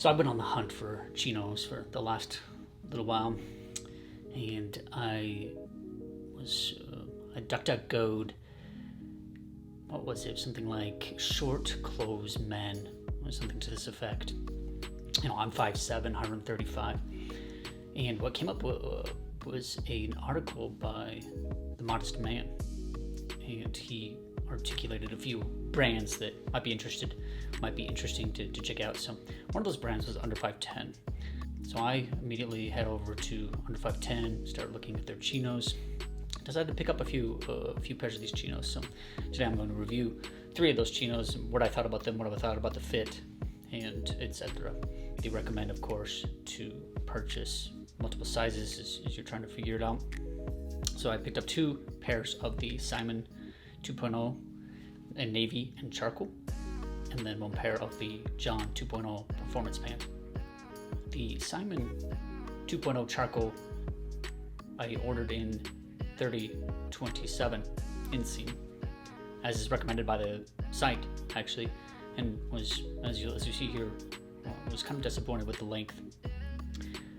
So I've been on the hunt for chinos for the last little while, and I DuckDuckGo'd, what was it? Something like short clothes men, or something to this effect. I'm 5'7", 135, and what came up was an article by The Modest Man, and he articulated a few brands that might be interesting to check out. So one of those brands was Under 5'10". So I immediately head over to Under 5'10", start looking at their chinos. Decided to pick up a few pairs of these chinos. So today I'm going to review 3 of those chinos, what I thought about them, what I thought about the fit, and etc. They recommend, of course, to purchase multiple sizes as you're trying to figure it out. So I picked up 2 pairs of the Simon 2.0 in navy and charcoal, and then 1 pair of the John 2.0 performance pants. The Simon 2.0 charcoal I ordered in 3027 inseam, as is recommended by the site actually, and was, as you see here, was kind of disappointed with the length.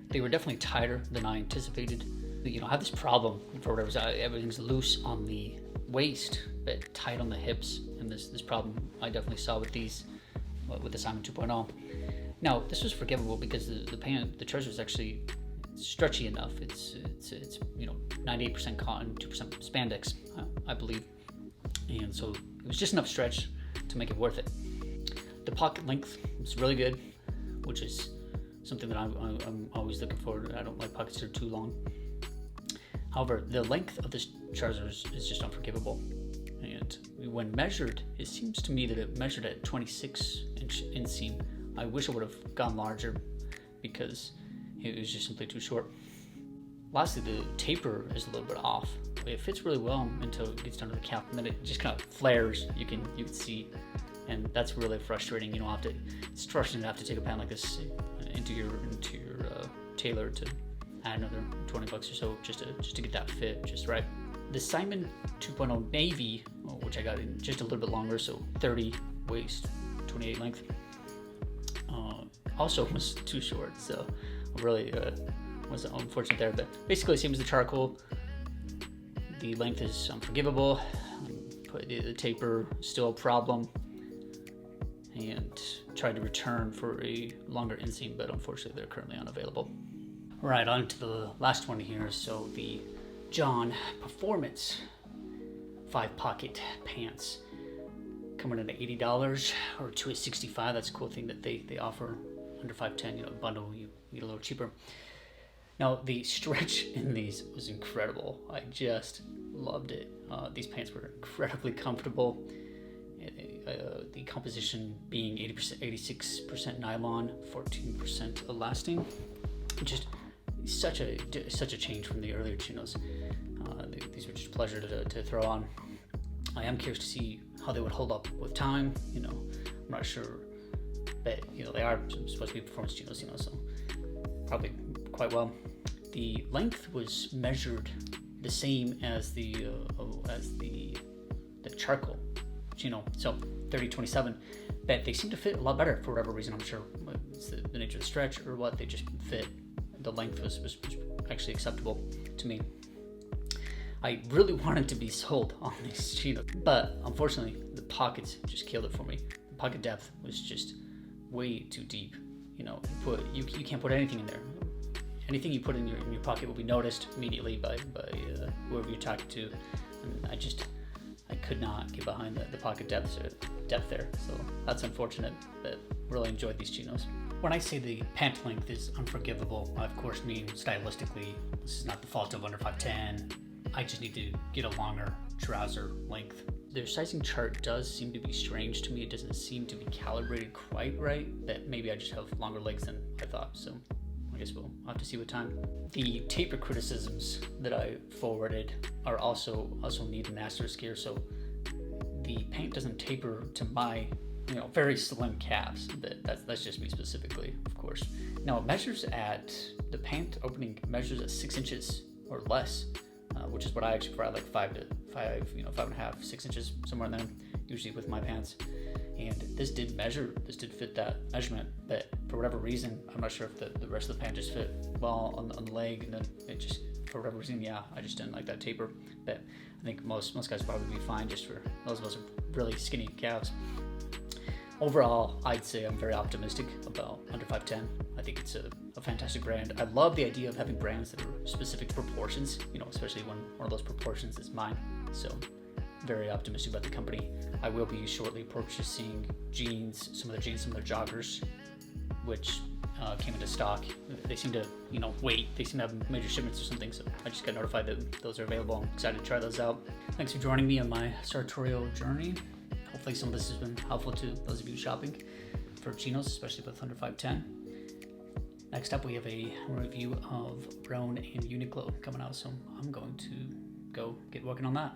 They were definitely tighter than I anticipated. I have this problem for whatever reason. Everything's loose on the waist but tight on the hips, and this problem I definitely saw with these, with the Simon 2.0. Now this was forgivable because the trouser is actually stretchy enough. It's 98% cotton, 2% spandex, I believe, and so it was just enough stretch to make it worth it. The pocket length was really good, which is something that I'm always looking for. I don't like pockets that are too long. However, the length of this trouser is just unforgivable. And when measured, it seems to me that it measured at 26-inch inseam. I wish I would have gone larger because it was just simply too short. Lastly, the taper is a little bit off. It fits really well until it gets down to the calf, and then it just kind of flares. You can see, and that's really frustrating. It's frustrating to have to take a pant like this into your tailor to add another $20 or so just to get that fit just right. The Simon 2.0 navy, which I got in just a little bit longer, so 30 waist, 28 length, also was too short, so really was unfortunate there. But basically, same as the charcoal, the length is unforgivable. The taper still a problem, and tried to return for a longer inseam, but unfortunately they're currently unavailable. Right, on to the last one here. So the John Performance 5-pocket pants, coming in at $80 or 2 at $65. That's a cool thing that they offer under 5'10". Bundle, you get a little cheaper. Now the stretch in these was incredible. I just loved it. These pants were incredibly comfortable. The composition being 86% nylon, 14% elastin, just such a change from the earlier chinos. These were just a pleasure to throw on. I am curious to see how they would hold up with time. I'm not sure, but they are supposed to be performance chinos, so probably quite well. The length was measured the same as the charcoal chino, so 3027, but they seem to fit a lot better for whatever reason. I'm sure it's the nature of the stretch or what, they just fit. The length was actually acceptable to me. I really wanted to be sold on these chinos, but unfortunately the pockets just killed it for me. The pocket depth was just way too deep. You can't put anything in there. Anything you put in your pocket will be noticed immediately by whoever you're talking to, and I could not get behind the pocket depth there, so that's unfortunate, but really enjoyed these chinos. When I say the pant length is unforgivable, I of course mean stylistically. This is not the fault of Under 5'10". I just need to get a longer trouser length. Their sizing chart does seem to be strange to me. It doesn't seem to be calibrated quite right, but maybe I just have longer legs than I thought, so I guess we'll have to see with time. The taper criticisms that I forwarded are also need an asterisk here. So the pant doesn't taper to my very slim calves, but that's just me specifically, of course. Now it measures at, the pant opening measures at 6 inches or less, which is what I actually prefer. I like 5 to 5.5, 6 inches, somewhere in there, usually with my pants. And this did fit that measurement, but for whatever reason, I'm not sure if the rest of the pant just fit well on the leg, and then it just, for whatever reason, I just didn't like that taper. But I think most guys would probably be fine, just for those of us with really skinny calves. Overall, I'd say I'm very optimistic about under 5'10". I think it's a fantastic brand. I love the idea of having brands that are specific to proportions, especially when one of those proportions is mine. So very optimistic about the company. I will be shortly purchasing jeans, some of their joggers, which came into stock. They seem to, wait. They seem to have major shipments or something, so I just got notified that those are available. I'm excited to try those out. Thanks for joining me on my sartorial journey. Hopefully some of this has been helpful to those of you shopping for Chinos, especially with under 5'10". Next up, we have a review of Brown and Uniqlo coming out, so I'm going to go get working on that.